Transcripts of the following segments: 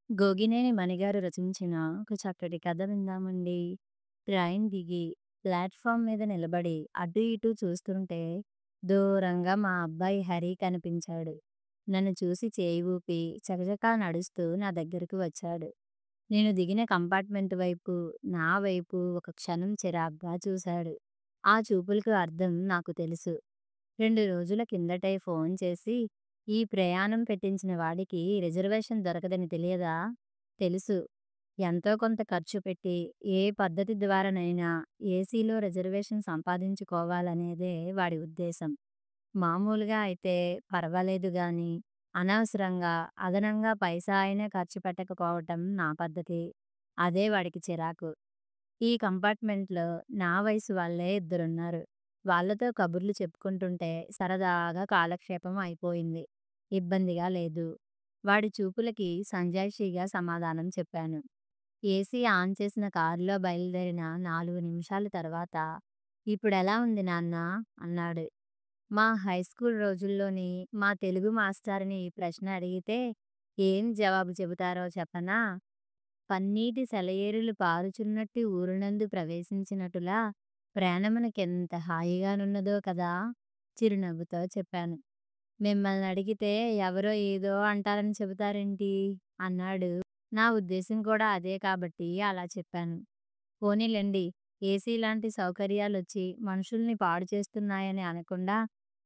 గోగినేని మణిగారు రచించిన ఒక చక్కటి కథ విందామండి. ట్రైన్ దిగి ప్లాట్‌ఫార్మ్ మీద నిలబడి అటు ఇటు చూస్తుంటే దూరంగా మా అబ్బాయి హరి కనిపించాడు. నన్ను చూసి చేయి ఊపి చకచకా నడుస్తూ నా దగ్గరకు వచ్చాడు. నేను దిగిన కంపార్ట్‌మెంట్ వైపు, నా వైపు ఒక క్షణం చిరాగ్గా చూశాడు. ఆ చూపులకు అర్థం నాకు తెలుసు. 2 రోజుల కిందటే ఫోన్ చేసి, "ఈ ప్రయాణం పెట్టించిన వాడికి రిజర్వేషన్ దొరకదని తెలియదా?" తెలుసు. ఎంతో కొంత ఖర్చు పెట్టి, ఏ పద్ధతి ద్వారానైనా ఏసీలో రిజర్వేషన్ సంపాదించుకోవాలనేదే వాడి ఉద్దేశం. మామూలుగా అయితే పర్వాలేదు గానీ, అనవసరంగా, అదనంగా పైసా అయినా ఖర్చు పెట్టకపోవటం నా పద్ధతి. అదే వాడికి చిరాకు. ఈ కంపార్ట్మెంట్‌లో నా వయసు వాళ్ళే ఇద్దరున్నారు. వాళ్ళతో కబుర్లు చెప్పుకుంటుంటే సరదాగా కాలక్షేపం అయిపోయింది. ఇబ్బందిగా లేదు. వాడి చూపులకి సంజాయిషీగా సమాధానం చెప్పాను. ఏసీ ఆన్ చేసిన కారులో బయలుదేరిన 4 నిమిషాల తర్వాత, "ఇప్పుడెలా ఉంది నాన్నా?" అన్నాడు. మా హైస్కూల్ రోజుల్లోని మా తెలుగు మాస్టారుని ఈ ప్రశ్న అడిగితే ఏం జవాబు చెబుతారో చెప్పనా? పన్నీటి సెలయేరులు పారుచున్నట్టి ఊరునందు ప్రవేశించినట్టులా ప్రాణమునకెంత హాయిగానున్నదో కదా! చిరునవ్వుతో చెప్పాను. మిమ్మల్నడిగితే ఎవరో ఏదో అంటారని చెబుతారేంటి? అన్నాడు. నా ఉద్దేశం కూడా అదే కాబట్టి అలా చెప్పాను. పోనీలెండి. ఏసీ లాంటి సౌకర్యాలొచ్చి మనుషుల్ని పాడు చేస్తున్నాయని అనకుండా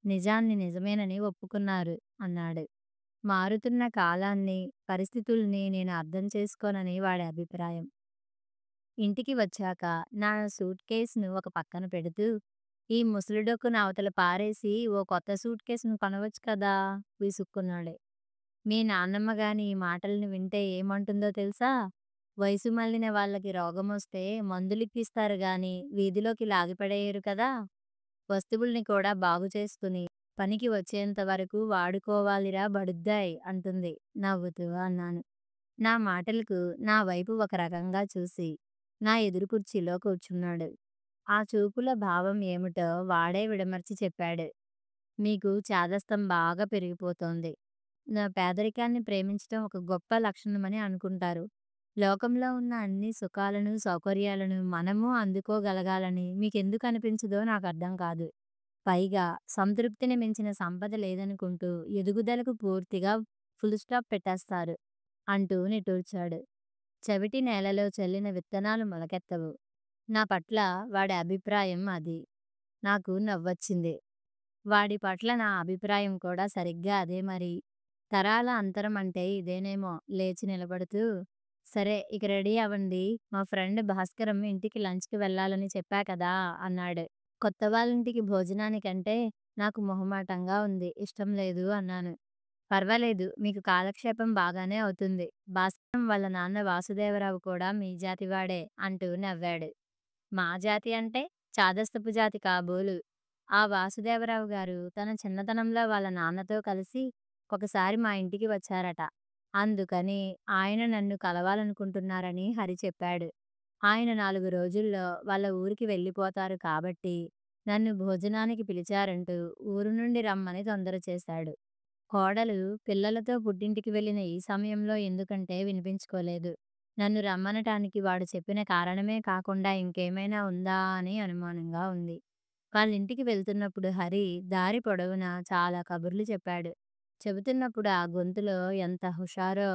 నిజాన్ని నిజమేనని ఒప్పుకున్నారు అన్నాడు. మారుతున్న కాలాన్ని, పరిస్థితుల్ని నేను అర్థం చేసుకోనని వాడి అభిప్రాయం. ఇంటికి వచ్చాక నా సూట్‌కేస్‌ను ఒక పక్కన పెడుతూ, "ఈ ముసలిడొక్కును అవతల పారేసి ఓ కొత్త సూట్‌కేస్‌ను కొనవచ్చు కదా!" విసుక్కున్నాడు. మీ నాన్నమ్మ గాని ఈ మాటల్ని వింటే ఏమంటుందో తెలుసా? వయసు మళ్ళిన వాళ్ళకి రోగమొస్తే మందులిప్పిస్తారు గాని వీధిలోకి లాగిపడేయరు కదా! వస్తువుల్ని కూడా బాగు చేసుకుని పనికి వచ్చేంత వరకు వాడుకోవాలిరా బడుద్దాయ్ అంటుంది నవ్వుతూ అన్నాను. నా మాటలకు నా వైపు ఒక రకంగా చూసి నా ఎదురు కుర్చీలో కూర్చున్నాడు. ఆ చూపుల భావం ఏమిటో వాడే విడమర్చి చెప్పాడు. మీకు చాదస్తం బాగా పెరిగిపోతోంది. నా పేదరికాన్ని ప్రేమించటం ఒక గొప్ప లక్షణమని అనుకుంటారు. లోకంలో ఉన్న అన్ని సుఖాలను, సౌకర్యాలను మనము అందుకోగలగాలని మీకెందుకు అనిపించదో నాకర్థం కాదు. పైగా సంతృప్తిని మించిన సంపద లేదనుకుంటూ ఎదుగుదలకు పూర్తిగా ఫుల్ స్టాప్ పెట్టేస్తారు అంటూ నిట్టూర్చాడు. చెవిటి నేలలో చల్లిన విత్తనాలు మొలకెత్తవు. నా పట్ల వాడి అభిప్రాయం అది. నాకు నవ్వొచ్చింది. వాడి పట్ల నా అభిప్రాయం కూడా సరిగ్గా అదే మరి. తరాల అంతరం అంటే ఇదేనేమో లేచి నిలబడుతూ, "సరే ఇక రెడీ అవ్వండి. మా ఫ్రెండ్ భాస్కరం ఇంటికి లంచ్‌కి వెళ్ళాలని చెప్పా కదా!" అన్నాడు. కొత్త వాళ్ళింటికి భోజనానికంటే నాకు మొహమాటంగా ఉంది. ఇష్టం లేదు అన్నాను. "పర్వాలేదు. మీకు కాలక్షేపం బాగానే అవుతుంది. భాస్కరం వాళ్ళ నాన్న వాసుదేవరావు కూడా మీ జాతివాడే" అంటూ నవ్వాడు. మా జాతి అంటే చాదస్తపు జాతి కాబోలు. ఆ వాసుదేవరావు గారు తన చిన్నతనంలో వాళ్ళ నాన్నతో కలిసి ఒకసారి మా ఇంటికి వచ్చారట. అందుకని ఆయన నన్ను కలవాలనుకుంటున్నారని హరి చెప్పాడు. ఆయన 4 రోజుల్లో వాళ్ళ ఊరికి వెళ్ళిపోతారు కాబట్టి నన్ను భోజనానికి పిలిచారంటూ ఊరు నుండి రమ్మని తొందర చేశాడు. కోడలు పిల్లలతో పుట్టింటికి వెళ్ళిన ఈ సమయంలో ఎందుకంటే వినిపించుకోలేదు. నన్ను రమ్మనటానికి వాడు చెప్పిన కారణమే కాకుండా ఇంకేమైనా ఉందా అని అనుమానంగా ఉంది. వాళ్ళింటికి వెళ్తున్నప్పుడు హరి దారి పొడవునా చాలా కబుర్లు చెప్పాడు. చెబుతున్నప్పుడు ఆ గొంతులో ఎంత హుషారో!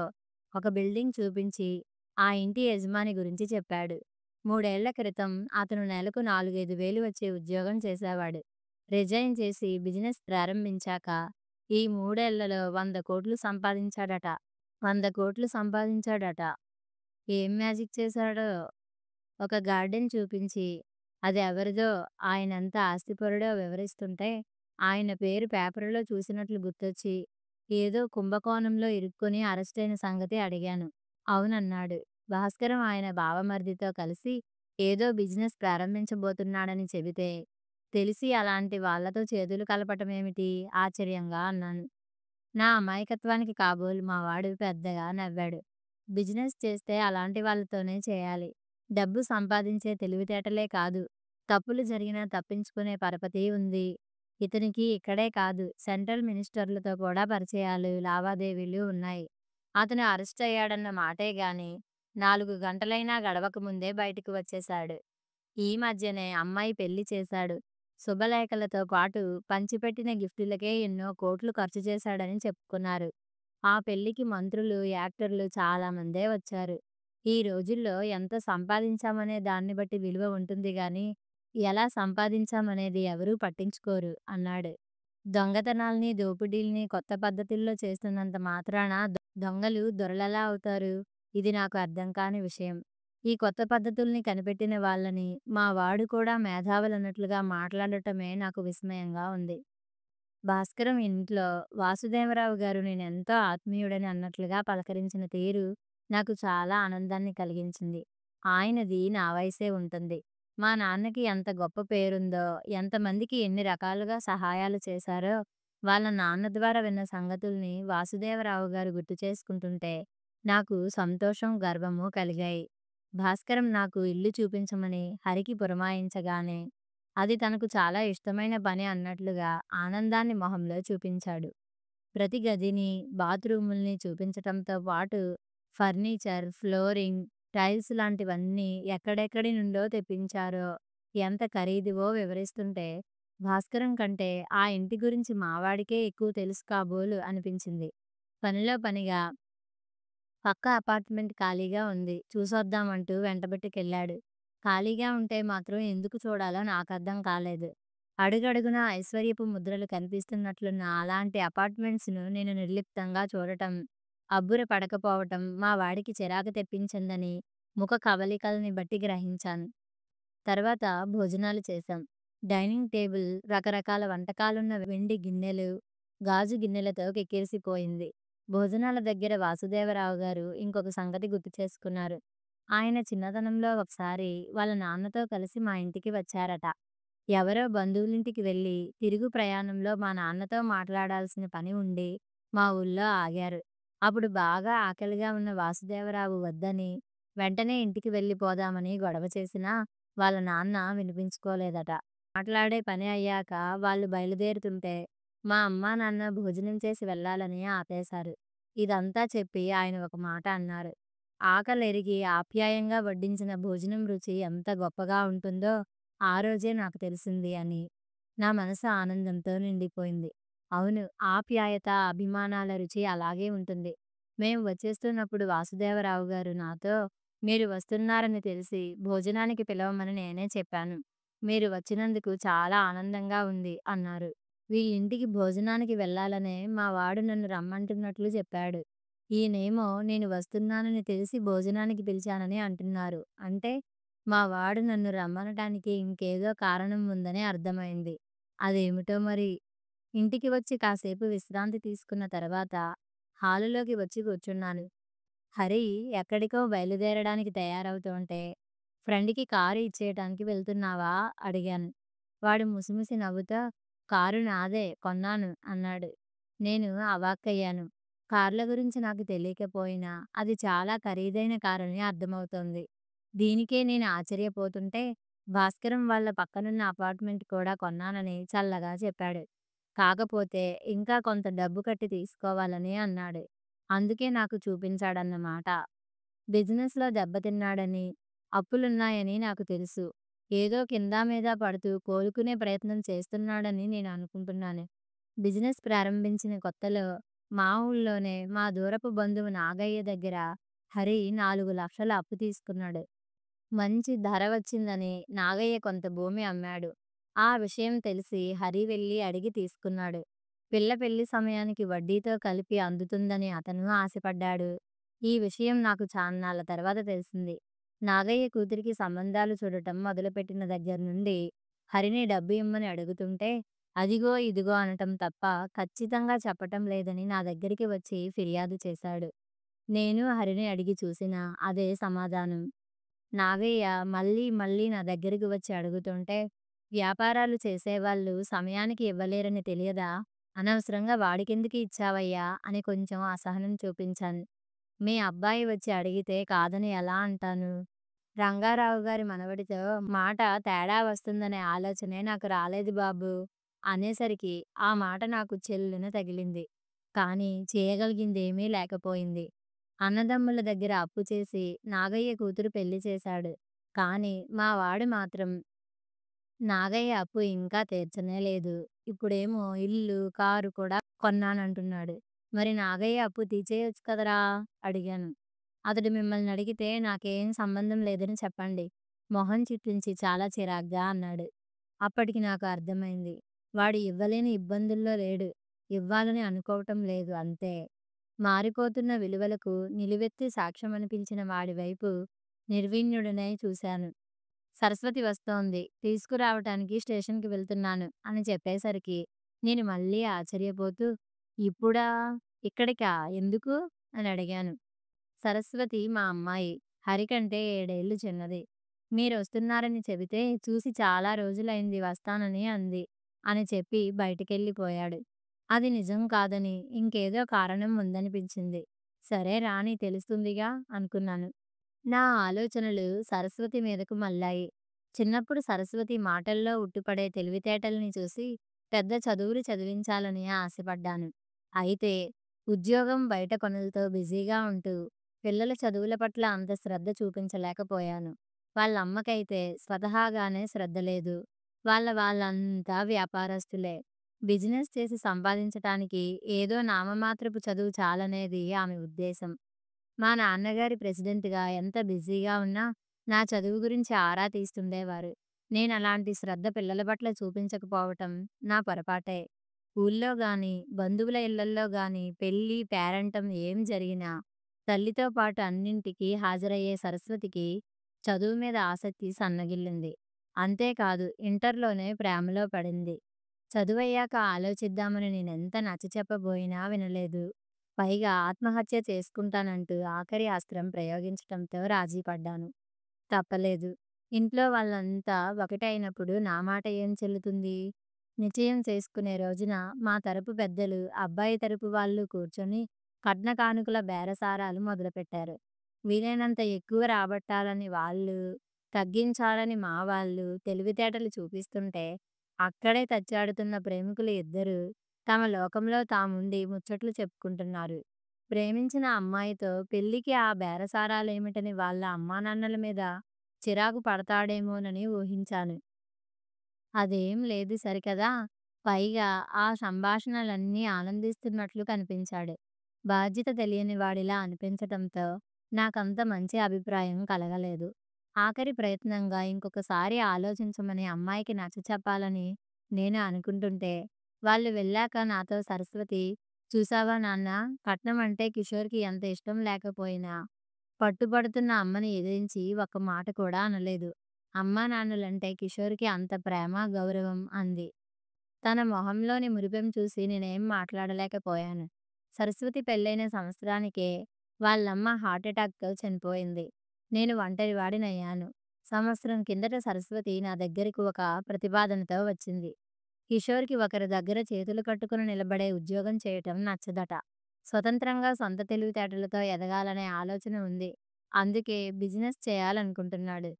ఒక బిల్డింగ్ చూపించి ఆ ఇంటి యజమాని గురించి చెప్పాడు. 3 ఏళ్ల క్రితం అతను నెలకు 4, 5 వేలు వచ్చే ఉద్యోగం చేసేవాడు. రిజైన్ చేసి బిజినెస్ ప్రారంభించాక ఈ 3 ఏళ్లలో 100,00,00,000 సంపాదించాడట. 100,00,00,000 సంపాదించాడట. ఏం మ్యాజిక్ చేశాడో! ఒక గార్డెన్ చూపించి, అది ఎవరిదో, ఆయనెంత ఆస్తిపరుడో వివరిస్తుంటే, ఆయన పేరు పేపరులో చూసినట్లు గుర్తొచ్చి, ఏదో కుంభకోణంలో ఇరుక్కొని అరెస్టయిన సంగతి అడిగాను. అవునన్నాడు. భాస్కరం ఆయన బావమరిదితో కలిసి ఏదో బిజినెస్ ప్రారంభించబోతున్నాడని చెబితే, తెలిసి అలాంటి వాళ్ళతో చేతులు కలపటమేమిటి? ఆశ్చర్యంగా అన్నాను. నా అమాయకత్వానికి కాబోలు మా వాడు పెద్దగా నవ్వాడు. బిజినెస్ చేస్తే అలాంటి వాళ్ళతోనే చేయాలి. డబ్బు సంపాదించే తెలివితేటలే కాదు, తప్పులు జరిగినా తప్పించుకునే పరపతి ఉంది. ఇతనికి ఇక్కడే కాదు, సెంట్రల్ మినిస్టర్లతో కూడా పరిచయాలు, లావాదేవీలు ఉన్నాయి. అతను అరెస్ట్ అయ్యాడన్న మాటే గాని 4 గంటలైనా గడవక ముందే బయటికి వచ్చేశాడు. ఈ మధ్యనే అమ్మాయి పెళ్లి చేశాడు. శుభలేఖలతో పాటు పంచిపెట్టిన గిఫ్టులకే ఎన్నో కోట్లు ఖర్చు చేశాడని చెప్పుకున్నారు. ఆ పెళ్లికి మంత్రులు, యాక్టర్లు చాలా మందే వచ్చారు. ఈ రోజుల్లో ఎంత సంపాదించామనే దాన్ని బట్టి విలువ ఉంటుంది గానీ, ఎలా సంపాదించామనేది ఎవరూ పట్టించుకోరు అన్నాడు. దొంగతనాల్ని, దోపిడీల్ని కొత్త పద్ధతుల్లో చేస్తున్నంత మాత్రాన దొంగలు దొరలెలా అవుతారు? ఇది నాకు అర్థం కాని విషయం. ఈ కొత్త పద్ధతుల్ని కనిపెట్టిన వాళ్ళని మా వాడు కూడా మేధావులన్నట్లుగా మాట్లాడటమే నాకు విస్మయంగా ఉంది. భాస్కరం ఇంట్లో వాసుదేవరావు గారు నేనెంతో ఆత్మీయుడని అన్నట్లుగా పలకరించిన తీరు నాకు చాలా ఆనందాన్ని కలిగించింది. ఆయనది నా వయసే ఉంటుంది. మా నాన్నకి ఎంత గొప్ప పేరుందో, ఎంతమందికి ఎన్ని రకాలుగా సహాయాలు చేశారో, వాళ్ళ నాన్న ద్వారా విన్న సంగతుల్ని వాసుదేవరావు గారు గుర్తు చేసుకుంటుంటే నాకు సంతోషం, గర్వము కలిగాయి. భాస్కరం నాకు ఇల్లు చూపించమని హరికి పురమాయించగానే అది తనకు చాలా ఇష్టమైన పని అన్నట్లుగా ఆనందాన్ని మొహంలో చూపించాడు. ప్రతి గదిని, బాత్రూముల్ని చూపించటంతో పాటు ఫర్నిచర్, ఫ్లోరింగ్, టైల్స్ లాంటివన్నీ ఎక్కడెక్కడి నుండో తెప్పించారో, ఎంత ఖరీదువో వివరిస్తుంటే భాస్కరం కంటే ఆ ఇంటి గురించి మావాడికే ఎక్కువ తెలుసు కాబోలు అనిపించింది. పనిలో పనిగా పక్క అపార్ట్మెంట్ ఖాళీగా ఉంది. చూసొద్దామంటూ వెంటబెట్టుకెళ్ళాడు. ఖాళీగా ఉంటే మాత్రం ఎందుకు చూడాలో నాకర్థం కాలేదు. అడుగడుగునా ఐశ్వర్యపు ముద్రలు కనిపిస్తున్నట్లున్న అలాంటి అపార్ట్మెంట్స్‌ను నేను నిర్లిప్తంగా చూడటం, అబ్బుర పడకపోవటం మా వాడికి చిరాకు తెప్పించిందని ముఖ కవళికల్ని బట్టి గ్రహించాను. తర్వాత భోజనాలు చేశాం. డైనింగ్ టేబుల్ రకరకాల వంటకాలున్న వెండి గిన్నెలు, గాజు గిన్నెలతో కిక్కిరిసిపోయింది. భోజనాల దగ్గర వాసుదేవరావు గారు ఇంకొక సంగతి గుర్తు చేసుకున్నారు. ఆయన చిన్నతనంలో ఒకసారి వాళ్ళ నాన్నతో కలిసి మా ఇంటికి వచ్చారట. ఎవరో బంధువులింటికి వెళ్ళి తిరుగు ప్రయాణంలో మా నాన్నతో మాట్లాడాల్సిన పని ఉండి మా ఊళ్ళో ఆగారు. అప్పుడు బాగా ఆకలిగా ఉన్న వాసుదేవరావు వద్దని, వెంటనే ఇంటికి వెళ్ళిపోదామని గొడవ చేసినా వాళ్ళ నాన్న వినిపించుకోలేదట. మాట్లాడే పని అయ్యాక వాళ్ళు బయలుదేరుతుంటే మా అమ్మా నాన్న భోజనం చేసి వెళ్ళాలని ఆపేశారు. ఇదంతా చెప్పి ఆయన ఒక మాట అన్నారు. ఆకలెరిగి ఆప్యాయంగా వడ్డించిన భోజనం రుచి ఎంత గొప్పగా ఉంటుందో ఆ రోజే నాకు తెలిసింది అని. నా మనసు ఆనందంతో నిండిపోయింది. అవును, ఆప్యాయత, అభిమానాల రుచి అలాగే ఉంటుంది. మేం వచ్చేస్తున్నప్పుడు వాసుదేవరావు గారు నాతో, "మీరు వస్తున్నారని తెలిసి భోజనానికి పిలవమని నేనే చెప్పాను. మీరు వచ్చినందుకు చాలా ఆనందంగా ఉంది" అన్నారు. వీళ్ళింటికి భోజనానికి వెళ్ళాలనే మా వాడు నన్ను రమ్మంటున్నట్లు చెప్పాడు. ఈయనేమో నేను వస్తున్నానని తెలిసి భోజనానికి పిలిచానని అంటున్నారు. అంటే మా వాడు నన్ను రమ్మనటానికి ఇంకేదో కారణం ఉందని అర్థమైంది. అదేమిటో మరి. ఇంటికి వచ్చి కాసేపు విశ్రాంతి తీసుకున్న తర్వాత హాలులోకి వచ్చి కూర్చున్నాను. హరి ఎక్కడికో బయలుదేరడానికి తయారవుతుంటే, ఫ్రెండ్‌కి కారు ఇచ్చేయటానికి వెళ్తున్నావా? అడిగాను. వాడు ముసిముసి నవ్వుతా, కారు నాదే కొన్నాను అన్నాడు. నేను అవాక్కయ్యాను. కార్ల గురించి నాకు తెలియకపోయినా అది చాలా ఖరీదైన కారని అర్థమవుతోంది. దీనికే నేను ఆశ్చర్యపోతుంటే, భాస్కరం వాళ్ళ పక్కనున్న అపార్ట్మెంట్ కూడా కొన్నానని చల్లగా చెప్పాడు. కాకపోతే ఇంకా కొంత డబ్బు కట్టి తీసుకోవాలని అన్నాడు. అందుకే నాకు చూపించాడన్నమాట. బిజినెస్‌లో దెబ్బతిన్నాడని, అప్పులున్నాయని నాకు తెలుసు. ఏదో కిందా మీద పడుతూ కోలుకునే ప్రయత్నం చేస్తున్నాడని నేను అనుకుంటున్నాను. బిజినెస్ ప్రారంభించిన కొత్తలో మా ఊళ్ళోనే మా దూరపు బంధువు నాగయ్య దగ్గర హరి 4,00,000 అప్పు తీసుకున్నాడు. మంచి ధర వచ్చిందని నాగయ్య కొంత భూమి అమ్మాడు. ఆ విషయం తెలిసి హరి వెళ్ళి అడిగి తీసుకున్నాడు. పిల్ల పెళ్లి సమయానికి వడ్డీతో కలిపి అందుతుందని అతను ఆశపడ్డాడు. ఈ విషయం నాకు చాన్నాళ్ళ తర్వాత తెలిసింది. నాగయ్య కూతురికి సంబంధాలు చూడటం మొదలుపెట్టిన దగ్గర నుండి హరిని డబ్బు ఇమ్మని అడుగుతుంటే అదిగో ఇదిగో అనటం తప్ప ఖచ్చితంగా చెప్పటం లేదని నా దగ్గరికి వచ్చి ఫిర్యాదు చేశాడు. నేను హరిని అడిగి చూసినా అదే సమాధానం. నాగయ్య మళ్ళీ మళ్ళీ నా దగ్గరికి వచ్చి అడుగుతుంటే, వ్యాపారాలు చేసేవాళ్ళు సమయానికి ఇవ్వలేరని తెలియదా? అనవసరంగా వాడికెందుకు ఇచ్చావయ్యా అని కొంచెం అసహనం చూపించాను. మీ అబ్బాయి వచ్చి అడిగితే కాదని ఎలా అంటాను? రంగారావు గారి మనవడితో మాట తేడా వస్తుందనే ఆలోచనే నాకు రాలేదు బాబూ అనేసరికి ఆ మాట నాకు చెల్లున తగిలింది. కానీ చేయగలిగిందేమీ లేకపోయింది. అన్నదమ్ముల దగ్గర అప్పు చేసి నాగయ్య కూతురు పెళ్లి చేశాడు. కానీ మా వాడు మాత్రం నాగయ్య అప్పు ఇంకా తీర్చనే లేదు. ఇప్పుడేమో ఇల్లు, కారు కూడా కొన్నానంటున్నాడు. మరి నాగయ్య అప్పు తీర్చేయొచ్చు కదరా! అడిగాను. అతడు మిమ్మల్ని అడిగితే నాకేం సంబంధం లేదని చెప్పండి. మొహం చిట్లించి చాలా చిరాగ్గా అన్నాడు. అప్పటికి నాకు అర్థమైంది. వాడు ఇవ్వలేని ఇబ్బందుల్లో లేడు. ఇవ్వాలని అనుకోవటం లేదు అంతే. మారిపోతున్న విలువలకు నిలువెత్తు సాక్ష్యమనిపించిన వాడి వైపు నిర్విణ్యుడినై చూశాను. సరస్వతి వస్తోంది. తీసుకురావటానికి స్టేషన్‌కి వెళ్తున్నాను అని చెప్పేసరికి నేను మళ్ళీ ఆశ్చర్యపోతూ, ఇప్పుడా? ఇక్కడికా? ఎందుకు? అని అడిగాను. సరస్వతి మా అమ్మాయి. హరి కంటే 7 ఏళ్లు చిన్నది. మీరొస్తున్నారని చెబితే చూసి చాలా రోజులైంది వస్తానని అంది అని చెప్పి బయటికెళ్ళిపోయాడు. అది నిజం కాదని ఇంకేదో కారణం ఉందనిపించింది. సరే రాని తెలుస్తుందిగా అనుకున్నాను. నా ఆలోచనలు సరస్వతి మీదకు మళ్ళాయి. చిన్నప్పుడు సరస్వతి మాటల్లో ఉట్టిపడే తెలివితేటల్ని చూసి పెద్ద చదువులు చదివించాలని ఆశపడ్డాను. అయితే ఉద్యోగం, బయట పనులతో బిజీగా ఉంటూ పిల్లల చదువుల పట్ల అంత శ్రద్ధ చూపించలేకపోయాను. వాళ్ళమ్మకైతే స్వతహాగానే శ్రద్ధ లేదు. వాళ్ళంతా వ్యాపారస్తులే. బిజినెస్ చేసి సంపాదించటానికి ఏదో నామమాత్రపు చదువు చాలనేది ఆమె ఉద్దేశం. మా నాన్నగారి ప్రెసిడెంట్‌గా ఎంత బిజీగా ఉన్నా నా చదువు గురించి ఆరా తీస్తుండేవారు. నేనలాంటి శ్రద్ధ పిల్లల పట్ల చూపించకపోవటం నా పొరపాటే. ఊళ్ళో గాని, బంధువుల ఇళ్లల్లో గాని పెళ్లి, పేరంటం ఏం జరిగినా తల్లితో పాటు అన్నింటికీ హాజరయ్యే సరస్వతికి చదువు మీద ఆసక్తి సన్నగిల్లింది. అంతేకాదు ఇంటర్‌లోనే ప్రేమలో పడింది. చదువయ్యాక ఆలోచిద్దామని నేనెంత నచ్చచెప్పబోయినా వినలేదు. పైగా ఆత్మహత్య చేసుకుంటానంటూ ఆఖరి అస్త్రం ప్రయోగించటంతో రాజీ పడ్డాను. తప్పలేదు. ఇంట్లో వాళ్ళంతా ఒకటైనప్పుడు నా మాట ఏం చెల్లుతుంది? నిశ్చయం చేసుకునే రోజున మా తరపు పెద్దలు, అబ్బాయి తరపు వాళ్ళు కూర్చొని కట్న కానుకల బేరసారాలు మొదలుపెట్టారు. వీలైనంత ఎక్కువ రాబట్టాలని వాళ్ళు, తగ్గించాలని మా వాళ్ళు తెలివితేటలు చూపిస్తుంటే, అక్కడే తచ్చాడుతున్న ప్రేమికులు ఇద్దరూ తమ లోకంలో తాముండి ముచ్చట్లు చెప్పుకుంటున్నారు. ప్రేమించిన అమ్మాయితో పెళ్ళికి ఆ బేరసారాలేమిటని వాళ్ళ అమ్మానాన్నల మీద చిరాకు పడతాడేమోనని ఊహించాను. అదేం లేదు సరికదా! పైగా ఆ సంభాషణలన్నీ ఆనందిస్తున్నట్లు కనిపించాడు. బాధ్యత తెలియని వాడిలా అనిపించటంతో నాకంత మంచి అభిప్రాయం కలగలేదు. ఆఖరి ప్రయత్నంగా ఇంకొకసారి ఆలోచించమని అమ్మాయికి నచ్చచెప్పాలని నేను అనుకుంటుంటే, వాళ్ళు వెళ్ళాక నాతో సరస్వతి, చూసావా నాన్నా, కట్నం అంటే కిషోర్‌కి ఎంత ఇష్టం లేకపోయినా పట్టుబడుతున్న అమ్మని ఎదిరించి ఒక్క మాట కూడా అనలేదు. అమ్మానాన్నలంటే కిషోర్‌కి అంత ప్రేమ, గౌరవం అంది. తన మొహంలోని మురిపెం చూసి నేనేం మాట్లాడలేకపోయాను. సరస్వతి పెళ్ళైన సంవత్సరానికే వాళ్ళమ్మ హార్ట్‌ఎటాక్‌తో చనిపోయింది. నేను ఒంటరివాడినయ్యాను. సంవత్సరం కిందట సరస్వతి నా దగ్గరికి ఒక ప్రతిపాదనతో వచ్చింది. కిషోర్‌కి ఒకరి దగ్గర చేతులు కట్టుకుని నిలబడే ఉద్యోగం చేయటం నచ్చదట. స్వతంత్రంగా సొంత తెలివితేటలతో ఎదగాలనే ఆలోచన ఉంది. అందుకే బిజినెస్ చేయాలనుకుంటున్నాడు.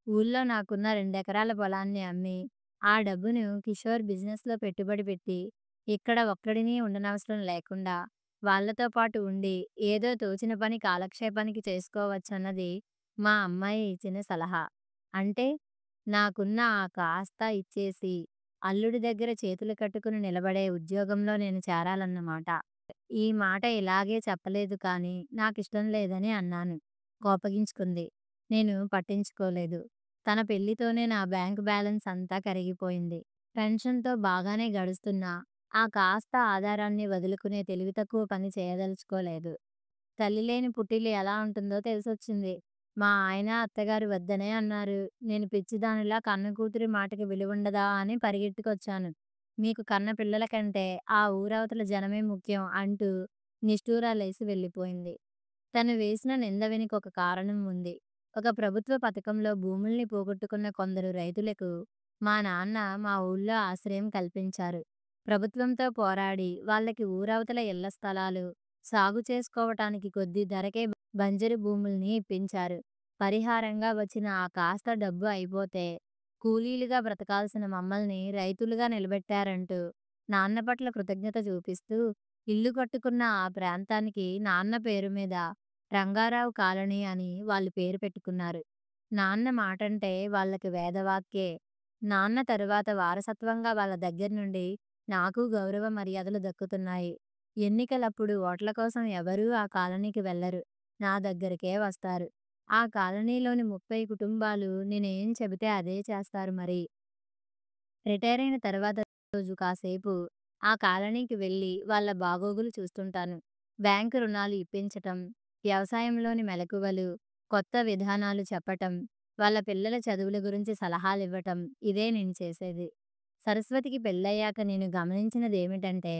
ఊళ్ళో నాకున్న 2 ఎకరాల పొలాన్ని అమ్మి, ఆ డబ్బును కిషోర్ బిజినెస్‌లో పెట్టుబడి పెట్టి, ఇక్కడ ఒక్కడిని ఉండనవసరం లేకుండా వాళ్ళతో పాటు ఉండి, ఏదో తోచిన పని కాలక్షేపానికి చేసుకోవచ్చన్నది మా అమ్మాయి ఇచ్చిన సలహా. అంటే నాకున్న ఆ కాస్త ఇచ్చేసి, అల్లుడి దగ్గర చేతులు కట్టుకుని నిలబడే ఉద్యోగంలో నేను చేరాలన్నమాట. ఈ మాట ఇలాగే చెప్పలేదు కానీ, నాకిష్టం లేదని అన్నాను. కోపగించుకుంది. నేను పట్టించుకోలేదు. తన పెళ్లితోనే నా బ్యాంక్ బ్యాలెన్స్ అంతా కరిగిపోయింది. పెన్షన్‌తో బాగానే గడుస్తున్నా, ఆ కాస్త ఆధారాన్ని వదులుకునే తెలివి తక్కువ పని చేయదలుచుకోలేదు. తల్లి లేని పుట్టిల్లు ఎలా ఉంటుందో తెలిసొచ్చింది. మా ఆయన, అత్తగారు వద్దనే అన్నారు. నేను పిచ్చిదానిలా కన్న కూతురి మాటకి విలువుండదా అని పరిగెట్టుకొచ్చాను. మీకు కన్న పిల్లల కంటే ఆ ఊరవతల జనమే ముఖ్యం అంటూ నిష్ఠూరాలేసి వెళ్ళిపోయింది. తను వేసిన నింద వెనుక ఒక కారణం ఉంది. ఒక ప్రభుత్వ పథకంలో భూముల్ని పోగొట్టుకున్న కొందరు రైతులకు మా నాన్న మా ఊళ్ళో ఆశ్రయం కల్పించారు. ప్రభుత్వంతో పోరాడి వాళ్ళకి ఊరవతల ఇళ్ల స్థలాలు సాగు చేసుకోవటానికి కొద్ది ధరకే బంజరు భూముల్ని ఇప్పించారు. పరిహారంగా వచ్చిన ఆ కాస్త డబ్బు అయిపోతే కూలీలుగా బ్రతకాల్సిన మమ్మల్ని రైతులుగా నిలబెట్టారంటూ నాన్న పట్ల కృతజ్ఞత చూపిస్తూ ఇల్లు కట్టుకున్న ఆ ప్రాంతానికి నాన్న పేరు మీద రంగారావు కాలనీ అని వాళ్ళు పేరు పెట్టుకున్నారు. నాన్న మాటంటే వాళ్ళకి వేదవాక్యే. నాన్న తరువాత వారసత్వంగా వాళ్ళ దగ్గర నుండి నాకు గౌరవ మర్యాదలు దక్కుతున్నాయి. ఎన్నికలప్పుడు ఓట్ల కోసం ఎవరూ ఆ కాలనీకి వెళ్లరు. నా దగ్గరికే వస్తారు. ఆ కాలనీలోని 30 కుటుంబాలు నేనేం చెబితే అదే చేస్తారు మరి. రిటైర్ అయిన తర్వాత రోజు కాసేపు ఆ కాలనీకి వెళ్ళి వాళ్ళ బాగోగులు చూస్తుంటాను. బ్యాంకు రుణాలు ఇప్పించటం, వ్యవసాయంలోని మెలకువలు, కొత్త విధానాలు చెప్పటం, వాళ్ళ పిల్లల చదువుల గురించి సలహాలివ్వటం ఇదే నేను చేసేది. సరస్వతికి పెళ్ళయ్యాక నేను గమనించినదేమిటంటే,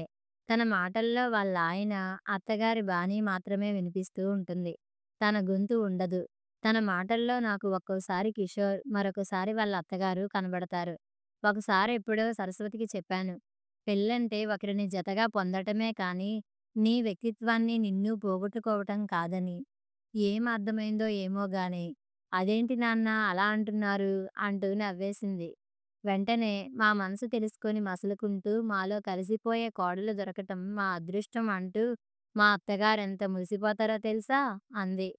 తన మాటల్లో వాళ్ళాయన, అత్తగారి బాణీ మాత్రమే వినిపిస్తూ ఉంటుంది. తన గొంతు ఉండదు. తన మాటల్లో నాకు ఒక్కోసారి కిషోర్, మరొకసారి వాళ్ళ అత్తగారు కనబడతారు. ఒకసారి ఎప్పుడో సరస్వతికి చెప్పాను. పెళ్ళంటే ఒకరిని జతగా పొందటమే కానీ, నీ వ్యక్తిత్వాన్ని నిన్ను పోగొట్టుకోవటం కాదని. ఏం అర్థమైందో ఏమో గాని, అదేంటి నాన్న అలా అంటున్నారు అంటూ నవ్వేసింది. వెంటనే మా మనసు తెలుసుకొని మసలుకుంటూ మాలో కలిసిపోయే కోడలు దొరకటం మా అదృష్టం అంటూ మా అత్తగారెంత మురిసిపోతారో తెలుసా అంది.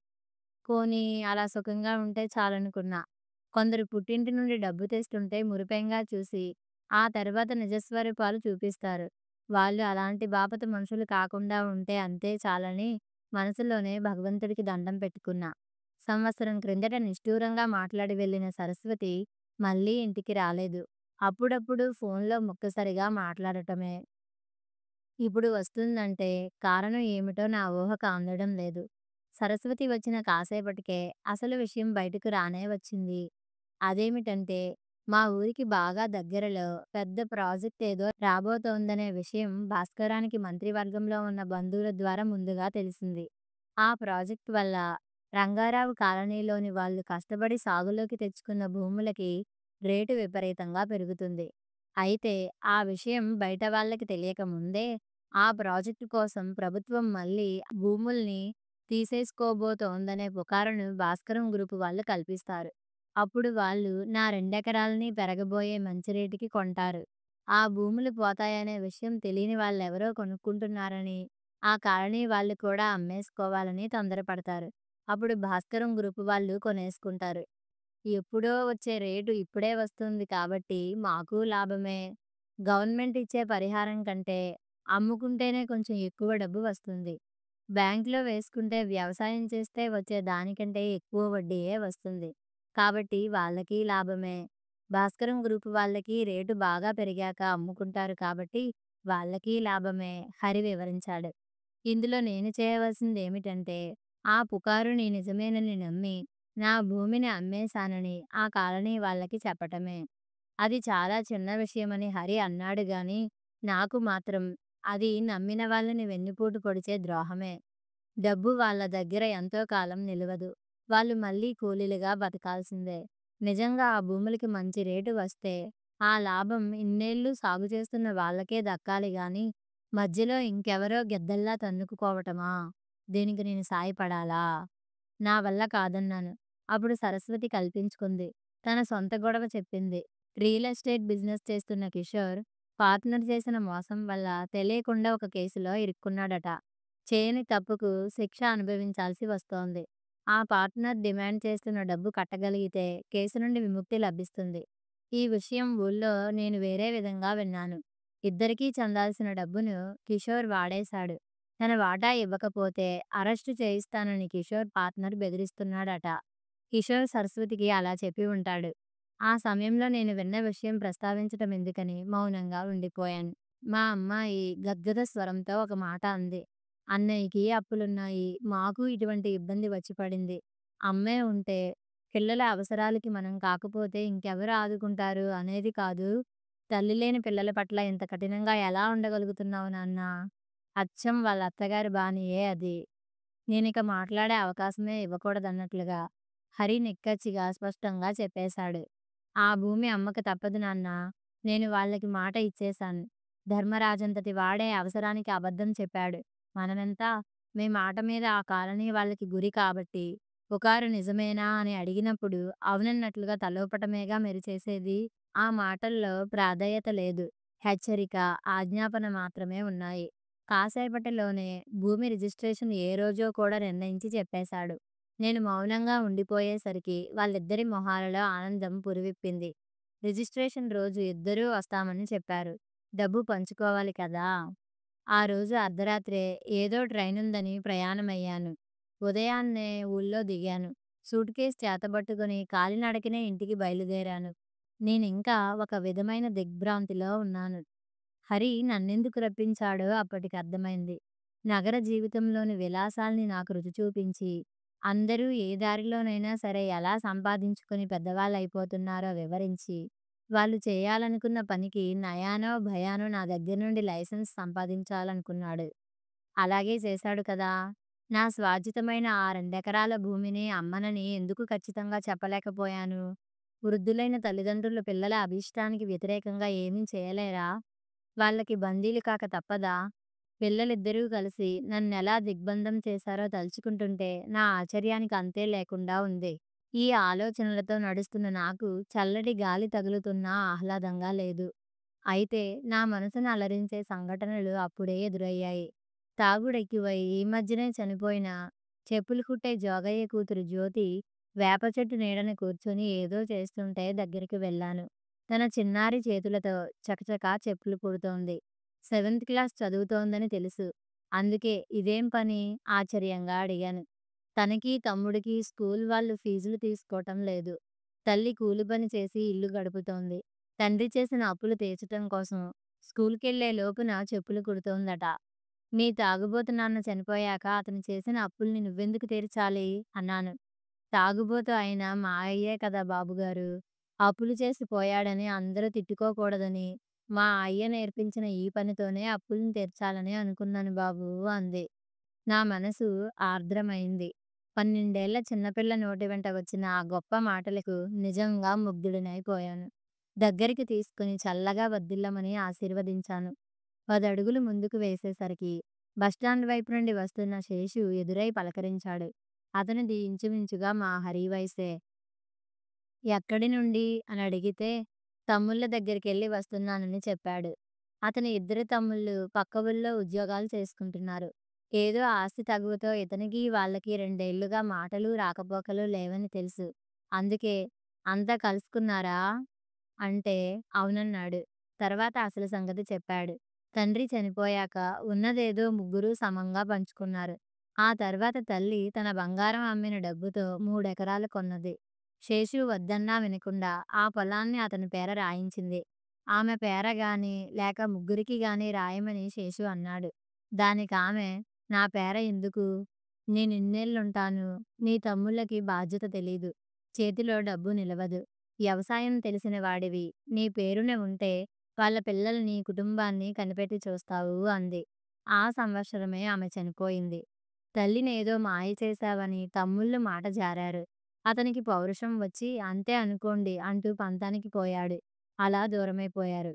పోనీ అలా సుఖంగా ఉంటే చాలనుకున్నా. కొందరు పుట్టింటి నుండి డబ్బు తెస్తుంటే మురిపెంగా చూసి, ఆ తర్వాత నిజస్వరూపాలు చూపిస్తారు. వాళ్ళు అలాంటి బాపతు మనుషులు కాకుండా ఉంటే అంతే చాలని మనసులోనే భగవంతుడికి దండం పెట్టుకున్నా. సంవత్సరం క్రిందట నిష్ఠూరంగా మాట్లాడి వెళ్ళిన సరస్వతి మళ్ళీ ఇంటికి రాలేదు. అప్పుడప్పుడు ఫోన్‌లో ముక్కసరిగా మాట్లాడటమే. ఇప్పుడు వస్తుందంటే కారణం ఏమిటో నా ఊహకు అందడం లేదు. సరస్వతి వచ్చిన కాసేపటికే అసలు విషయం బయటకు రానే వచ్చింది. అదేమిటంటే, మా ఊరికి బాగా దగ్గరలో పెద్ద ప్రాజెక్ట్ ఏదో రాబోతోందనే విషయం భాస్కరానికి మంత్రివర్గంలో ఉన్న బంధువుల ద్వారా ముందుగా తెలిసింది. ఆ ప్రాజెక్ట్ వల్ల రంగారావు కాలనీలోని వాళ్ళు కష్టపడి సాగులోకి తెచ్చుకున్న భూములకి రేటు విపరీతంగా పెరుగుతుంది. అయితే ఆ విషయం బయట వాళ్ళకి తెలియక ముందే ఆ ప్రాజెక్టు కోసం ప్రభుత్వం మళ్ళీ భూముల్ని తీసేసుకోబోతోందనే పుకారును భాస్కరం గ్రూపు వాళ్ళు కల్పిస్తారు. అప్పుడు వాళ్ళు నా 2 ఎకరాలని పెరగబోయే మంచి రేటుకి కొంటారు. ఆ భూములు పోతాయనే విషయం తెలియని వాళ్ళెవరో కొనుక్కుంటున్నారని, ఆ కాలనీ వాళ్ళు కూడా అమ్మేసుకోవాలని తొందరపడతారు. అప్పుడు భాస్కరం గ్రూపు వాళ్ళు కొనేసుకుంటారు. ఎప్పుడో వచ్చే రేటు ఇప్పుడే వస్తుంది కాబట్టి మాకు లాభమే. గవర్నమెంట్ ఇచ్చే పరిహారం కంటే అమ్ముకుంటేనే కొంచెం ఎక్కువ డబ్బు వస్తుంది. బ్యాంక్‌లో వేసుకుంటే వ్యవసాయం చేస్తే వచ్చే దానికంటే ఎక్కువ వడ్డీయే వస్తుంది. కాబట్టి వాళ్ళకి లాభమే. భాస్కరం గ్రూప్ వాళ్ళకి రేటు బాగా పెరిగాక అమ్ముకుంటారు కాబట్టి వాళ్ళకి లాభమే హరి వివరించాడు. ఇందులో నేను చేయవలసిందేమిటంటే, ఆ పుకారుని నిజమేనని నమ్మి, నా భూమిని అమ్మేశానని ఆ కాలనీ వాళ్ళకి చెప్పటమే. అది చాలా చిన్న విషయమని హరి అన్నాడు గాని, నాకు మాత్రం అది నమ్మిన వాళ్ళని వెన్నుపోటు పొడిచే ద్రోహమే. డబ్బు వాళ్ళ దగ్గర ఎంతో కాలం నిలవదు. వాళ్ళు మళ్ళీ కూలీలుగా బతకాల్సిందే. నిజంగా ఆ భూములకి మంచి రేటు వస్తే, ఆ లాభం ఇన్నేళ్లు సాగు చేస్తున్న వాళ్ళకే దక్కాలి గాని, మధ్యలో ఇంకెవరో గెద్దల్లా తన్నుకుపోవటమా? దీనికి నేను సాయపడాలా? నా వల్ల కాదన్నాను. అప్పుడు సరస్వతి కల్పించుకుంది. తన సొంత గొడవ చెప్పింది. రియల్ ఎస్టేట్ బిజినెస్ చేస్తున్న కిషోర్, పార్ట్నర్ చేసిన మోసం వల్ల తెలియకుండా ఒక కేసులో ఇరుక్కున్నాడట. చేయని తప్పుకు శిక్ష అనుభవించాల్సి వస్తోంది. ఆ పార్ట్నర్ డిమాండ్ చేస్తున్న డబ్బు కట్టగలిగితే కేసు నుండి విముక్తి లభిస్తుంది. ఈ విషయం ఊళ్ళో నేను వేరే విధంగా విన్నాను. ఇద్దరికీ చెందాల్సిన డబ్బును కిషోర్ వాడేశాడు. తన వాటా ఇవ్వకపోతే అరెస్టు చేయిస్తానని కిషోర్ పార్ట్నర్ బెదిరిస్తున్నాడట. కిషోర్ సరస్వతికి అలా చెప్పి ఉంటాడు. ఆ సమయంలో నేను విన్న విషయం ప్రస్తావించటం ఎందుకని మౌనంగా ఉండిపోయాను. మా అమ్మాయి గద్గద స్వరంతో ఒక మాట అంది. అన్నయ్యకి అప్పులున్నాయి. మాకు ఇటువంటి ఇబ్బంది వచ్చి పడింది. అమ్మే ఉంటే పిల్లల అవసరాలకి మనం కాకపోతే ఇంకెవరు ఆదుకుంటారు అనేది కాదు. తల్లి లేని పిల్లల పట్ల ఇంత కఠినంగా ఎలా ఉండగలుగుతున్నావు నాన్నా? అచ్చం వాళ్ళ అత్తగారి బాణీయే అది. నేనిక మాట్లాడే అవకాశమే ఇవ్వకూడదన్నట్లుగా హరి నిక్కచ్చిగా స్పష్టంగా చెప్పేశాడు. ఆ భూమి అమ్మక తప్పదు నాన్నా. నేను వాళ్ళకి మాట ఇచ్చేశాను. ధర్మరాజంతటి వాడే అవసరానికి అబద్ధం చెప్పాడు. మనమెంత? మీ మాట మీద ఆ కాలనీ వాళ్ళకి గురి కాబట్టి, పుకారు నిజమేనా అని అడిగినప్పుడు అవునన్నట్లుగా తలోపటమేగా మీరు చేసేది. ఆ మాటల్లో ప్రాధేయత లేదు. హెచ్చరిక, ఆజ్ఞాపన మాత్రమే ఉన్నాయి. కాసేపటిలోనే భూమి రిజిస్ట్రేషన్ ఏ రోజో కూడా నిర్ణయించి చెప్పేశాడు. నేను మౌనంగా ఉండిపోయేసరికి వాళ్ళిద్దరి మొహాలలో ఆనందం పురివిప్పింది. రిజిస్ట్రేషన్ రోజు ఇద్దరూ వస్తామని చెప్పారు. డబ్బు పంచుకోవాలి కదా! ఆ రోజు అర్ధరాత్రే ఏదో ట్రైనుందని ప్రయాణమయ్యాను. ఉదయాన్నే ఊళ్ళో దిగాను. సూట్‌కేస్ చేతబట్టుకుని కాలినడకనే ఇంటికి బయలుదేరాను. నేనింకా ఒక విధమైన దిగ్భ్రాంతిలో ఉన్నాను. హరి నన్నెందుకు రప్పించాడో అప్పటికర్థమైంది. నగర జీవితంలోని విలాసాల్ని నాకు రుచి చూపించి, అందరూ ఏ దారిలోనైనా సరే ఎలా సంపాదించుకుని పెద్దవాళ్ళయిపోతున్నారో వివరించి, వాళ్ళు చేయాలనుకున్న పనికి నయానో భయానో నా దగ్గర నుండి లైసెన్స్ సంపాదించాలనుకున్నాడు. అలాగే చేశాడు కదా! నా స్వార్జితమైన ఆ 2 ఎకరాల భూమిని అమ్మనని ఎందుకు ఖచ్చితంగా చెప్పలేకపోయాను? వృద్ధులైన తల్లిదండ్రులు పిల్లల అభీష్టానికి వ్యతిరేకంగా ఏమీ చేయలేరా? వాళ్ళకి బందీలు కాక తప్పదా? పిల్లలిద్దరూ కలిసి నన్నెలా దిగ్బంధం చేశారో తలుచుకుంటుంటే నా ఆశ్చర్యానికి అంతే లేకుండా ఉంది. ఈ ఆలోచనలతో నడుస్తున్న నాకు చల్లటి గాలి తగులుతున్నా ఆహ్లాదంగా లేదు. అయితే నా మనసును అలరించే సంఘటనలు అప్పుడే ఎదురయ్యాయి. తాగుడెక్కువై ఈ మధ్యనే చనిపోయిన చెప్పులు కుట్టే జోగయ్య కూతురు జ్యోతి వేప చెట్టు నీడన కూర్చొని ఏదో చేస్తుంటే దగ్గరికి వెళ్ళాను. తన చిన్నారి చేతులతో చకచకా చెప్పులు కుడుతోంది. సెవెంత్ క్లాస్ చదువుతోందని తెలుసు. అందుకే ఇదేం పని? ఆశ్చర్యంగా అడిగాను. తనకి, తమ్ముడికి స్కూల్ వాళ్ళు ఫీజులు తీసుకోవటం లేదు. తల్లి కూలి పని చేసి ఇల్లు గడుపుతోంది. తండ్రి చేసిన అప్పులు తీర్చటం కోసం స్కూల్‌కెళ్ళే లోపున చెప్పులు కుడుతోందట. మీ తాగుబోతు నాన్న చనిపోయాక అతను చేసిన అప్పుల్ని నువ్వెందుకు తీర్చాలి? అన్నాను. తాగుబోతు అయిన మా అయ్యే కదా బాబుగారు! అప్పులు చేసి పోయాడని అందరూ తిట్టుకోకూడదని మా అయ్య నేర్పించిన ఈ పనితోనే అప్పుల్ని తీర్చాలని అనుకున్నాను బాబూ అంది. నా మనసు ఆర్ద్రమైంది. 12 చిన్నపిల్ల నోటి వెంట వచ్చిన ఆ గొప్ప మాటలకు నిజంగా ముగ్ధుడినైపోయాను. దగ్గరికి తీసుకుని చల్లగా వర్ధిల్లమని ఆశీర్వదించాను. 10 అడుగులు ముందుకు వేసేసరికి బస్టాండ్ వైపు నుండి వస్తున్న శేషు ఎదురై పలకరించాడు. అతనిది ఇంచుమించుగా మా హరి వయసే. ఎక్కడి నుండి అని అడిగితే తమ్ముళ్ళ దగ్గరికెళ్ళి వస్తున్నానని చెప్పాడు. అతని ఇద్దరు తమ్ముళ్ళు పక్క ఊళ్ళో ఉద్యోగాలు చేసుకుంటున్నారు. ఏదో ఆస్తి తగువుతో ఇతనికి వాళ్ళకి 2 ఏళ్లుగా మాటలు రాకపోకలు లేవని తెలుసు. అందుకే అంతా కలుసుకున్నారా అంటే అవునన్నాడు. తర్వాత అసలు సంగతి చెప్పాడు. తండ్రి చనిపోయాక ఉన్నదేదో ముగ్గురూ సమంగా పంచుకున్నారు. ఆ తర్వాత తల్లి తన బంగారం అమ్మిన డబ్బుతో 3 ఎకరాలు కొన్నది. శేషు వద్దన్నా వినకుండా ఆ పొలాన్ని అతని పేర రాయించింది. ఆమె పేర గాని, లేక ముగ్గురికి గాని రాయమని శేషు అన్నాడు. దానికామె నా పేర ఎందుకు? నేనిన్నేళ్లుంటాను. నీ తమ్ముళ్ళకి బాధ్యత తెలీదు. చేతిలో డబ్బు నిలవదు. వ్యవసాయం తెలిసిన వాడివి. నీ పేరున ఉంటే వాళ్ళ పిల్లల్ని, కుటుంబాన్ని కనిపెట్టి చూస్తావు అంది. ఆ సంవత్సరమే ఆమె చనిపోయింది. తల్లినేదో మాయ చేశావని తమ్ముళ్ళు మాట జారారు. అతనికి పౌరుషం వచ్చి అంతే అనుకోండి అంటూ పంతానికి పోయాడు. అలా దూరమైపోయారు.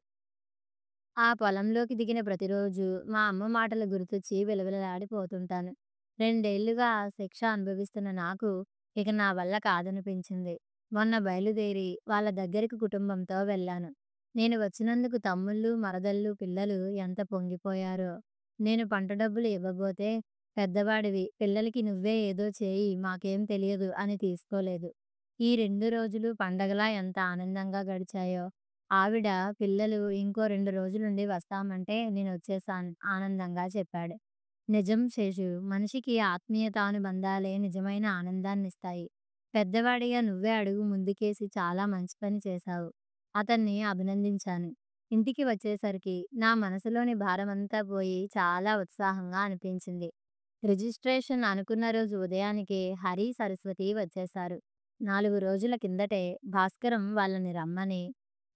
ఆ పొలంలోకి దిగిన ప్రతిరోజు మా అమ్మ మాటలు గుర్తొచ్చి విలవిలలాడిపోతుంటాను. 2 ఏళ్లుగా ఆ శిక్ష అనుభవిస్తున్న నాకు ఇక నా వల్ల కాదనిపించింది. మొన్న బయలుదేరి వాళ్ళ దగ్గరికి కుటుంబంతో వెళ్ళాను. నేను వచ్చినందుకు తమ్ముళ్ళు, మరదళ్ళు, పిల్లలు ఎంత పొంగిపోయారో. నేను పంట డబ్బులు ఇవ్వబోతే పెద్దవాడివి, పిల్లలకి నువ్వే ఏదో చేయి, మాకేం తెలియదు అని తీసుకోలేదు. ఈ 2 రోజులు పండగలా ఎంత ఆనందంగా గడిచాయో. ఆవిడ, పిల్లలు ఇంకో 2 రోజులుండి వస్తామంటే నేనొచ్చేశాను ఆనందంగా చెప్పాడు. నిజం శేషు. మనిషికి ఆత్మీయతానుబంధాలే నిజమైన ఆనందాన్నిస్తాయి. పెద్దవాడిగా నువ్వే అడుగు ముందుకేసి చాలా మంచి పని చేశావు. అతన్ని అభినందించాను. ఇంటికి వచ్చేసరికి నా మనసులోని భారమంతా పోయి చాలా ఉత్సాహంగా అనిపించింది. రిజిస్ట్రేషన్ అనుకున్న రోజు ఉదయానికే హరి, సరస్వతి వచ్చేశారు. 4 రోజుల కిందటే భాస్కరం వాళ్ళని రమ్మని,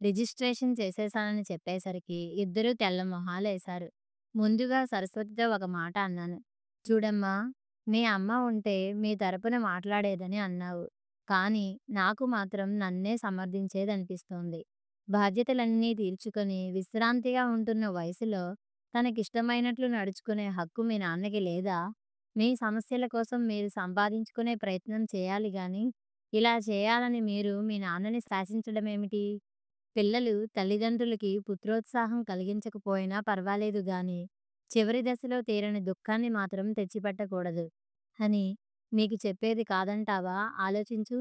రిజిస్ట్రేషన్ చేసేశానని చెప్పేసరికి ఇద్దరూ తెల్ల మొహాలేశారు. ముందుగా సరస్వతితో ఒక మాట అన్నాను. చూడమ్మా, మీ అమ్మ ఉంటే మీ తరపున మాట్లాడేదని అన్నావు. కానీ నాకు మాత్రం నన్నే సమర్థించేదనిపిస్తోంది. బాధ్యతలన్నీ తీర్చుకొని విశ్రాంతిగా ఉంటున్న వయసులో తనకిష్టమైనట్లు నడుచుకునే హక్కు మీ నాన్నకి లేదా? మీ సమస్యల కోసం మీరు సంపాదించుకునే ప్రయత్నం చేయాలి గాని, ఇలా చేయాలని మీరు మీ నాన్నని శాసించడమేమిటి? పిల్లలు తల్లిదండ్రులకి పుత్రోత్సాహం కలిగించకపోయినా పర్వాలేదు గాని, చివరి దశలో తీరని దుఃఖాన్ని మాత్రం తెచ్చిపెట్టకూడదు అని మీకు చెప్పేది కాదంటావా? ఆలోచించు.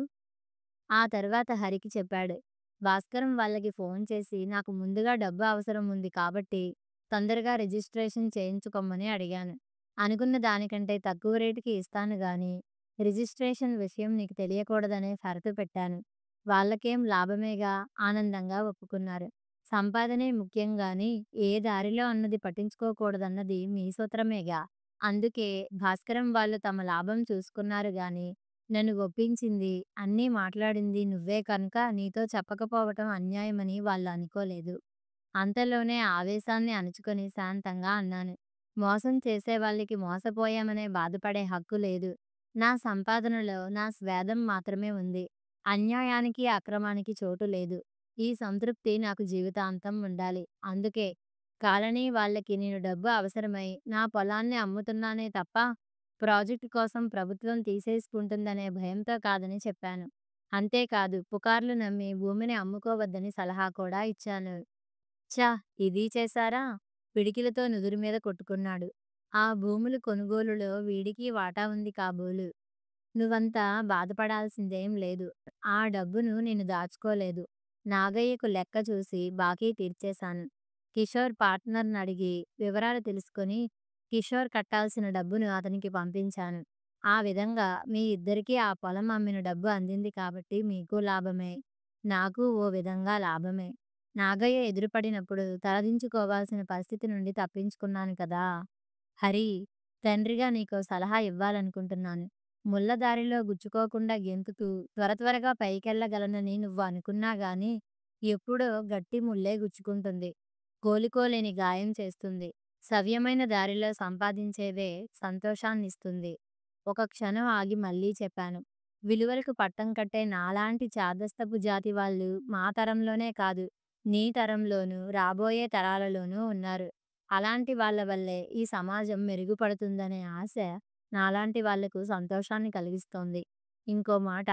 ఆ తర్వాత హరికి చెప్పాడు. భాస్కరం వాళ్ళకి ఫోన్ చేసి నాకు ముందుగా డబ్బు అవసరం ఉంది కాబట్టి తొందరగా రిజిస్ట్రేషన్ చేయించుకోమని అడిగాను. అనుకున్న దానికంటే తక్కువ రేటుకి ఇస్తాను గానీ, రిజిస్ట్రేషన్ విషయం నీకు తెలియకూడదనే షరతు పెట్టాను. వాళ్ళకేం లాభమేగా ఆనందంగా ఒప్పుకున్నారు. సంపాదనే ముఖ్యం గానీ, ఏ దారిలో అన్నది పట్టించుకోకూడదన్నది మీ సూత్రమేగా. అందుకే భాస్కరం వాళ్ళు తమ లాభం చూసుకున్నారు గానీ, నన్ను ఒప్పించింది, అన్నీ మాట్లాడింది నువ్వే కనుక నీతో చెప్పకపోవటం అన్యాయమని వాళ్ళు అనుకోలేదు. అంతలోనే ఆవేశాన్ని అణుచుకొని శాంతంగా అన్నాను. మోసం చేసేవాళ్ళకి మోసపోయామనే బాధపడే హక్కు లేదు. నా సంపాదనలో నా స్వేదం మాత్రమే ఉంది. అన్యాయానికి, అక్రమానికి చోటు లేదు. ఈ సంతృప్తి నాకు జీవితాంతం ఉండాలి. అందుకే కాలనీ వాళ్ళకి నేను డబ్బు అవసరమై నా పొలాన్ని అమ్ముతున్నానే తప్ప ప్రాజెక్టు కోసం ప్రభుత్వం తీసేసుకుంటుందనే భయంతో కాదని చెప్పాను. అంతేకాదు పుకార్లు నమ్మి భూమిని అమ్ముకోవద్దని సలహా కూడా ఇచ్చాను. ఛ! ఇదీ చేశారా? పిడికిలితో నుదురు మీద కొట్టుకున్నాడు. ఆ భూములు కొనుగోలులో వీడికి వాటా ఉంది కాబోలు. నువ్వంత బాధపడాల్సిందేం లేదు. ఆ డబ్బును నేను దాచుకోలేదు. నాగయ్యకు లెక్క చూసి బాకీ తీర్చేశాను. కిషోర్ పార్ట్నర్‌నడిగి వివరాలు తెలుసుకొని కిషోర్ కట్టాల్సిన డబ్బును అతనికి పంపించాను. ఆ విధంగా మీ ఇద్దరికీ ఆ పొలం అమ్మిన డబ్బు అందింది కాబట్టి మీకు లాభమే. నాకు ఓ విధంగా లాభమే. నాగయ్య ఎదురుపడినప్పుడు తలదించుకోవాల్సిన పరిస్థితి నుండి తప్పించుకున్నాను కదా! హరి, తండ్రిగా నీకో సలహా ఇవ్వాలనుకుంటున్నాను. ముళ్ళ దారిలో గుచ్చుకోకుండా గెంతుతూ త్వరగా పైకెళ్ళగలనని నువ్వు అనుకున్నా గానీ, ఎప్పుడో గట్టి ముల్లే గుచ్చుకుంటుంది. కోలుకోలేని గాయం చేస్తుంది. సవ్యమైన దారిలో సంపాదించేదే సంతోషాన్నిస్తుంది. ఒక క్షణం ఆగి మళ్ళీ చెప్పాను. విలువలకు పట్టం కట్టే నాలాంటి చాదస్తపు జాతి వాళ్ళు మా తరంలోనే కాదు, నీ తరంలోనూ, రాబోయే తరాలలోనూ ఉన్నారు. అలాంటి వాళ్ళ వల్లే ఈ సమాజం మెరుగుపడుతుందనే ఆశ నాలాంటి వాళ్లకు సంతోషాన్ని కలిగిస్తోంది. ఇంకో మాట,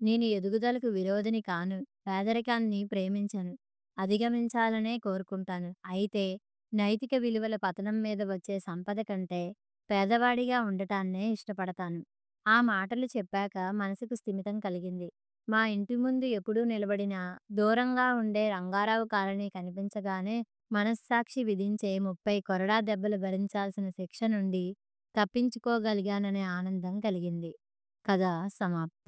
నేను ఎదుగుదలకు విరోధిని కాను. పేదరికాన్ని ప్రేమించను. అధిగమించాలనే కోరుకుంటాను. అయితే నైతిక విలువల పతనం మీద వచ్చే సంపద కంటే పేదవాడిగా ఉండటాన్నే ఇష్టపడతాను. ఆ మాటలు చెప్పాక మనసుకు స్థిమితం కలిగింది. మా ఇంటి ముందు ఎప్పుడూ నిలబడిన దూరంగా ఉండే రంగారావు కాలనీ కనిపించగానే మనస్సాక్షి విధించే 30 కొరడా దెబ్బలు భరించాల్సిన శిక్ష నుండి తప్పించుకోగలిగాననే ఆనందం కలిగింది. కథ సమాప్తం.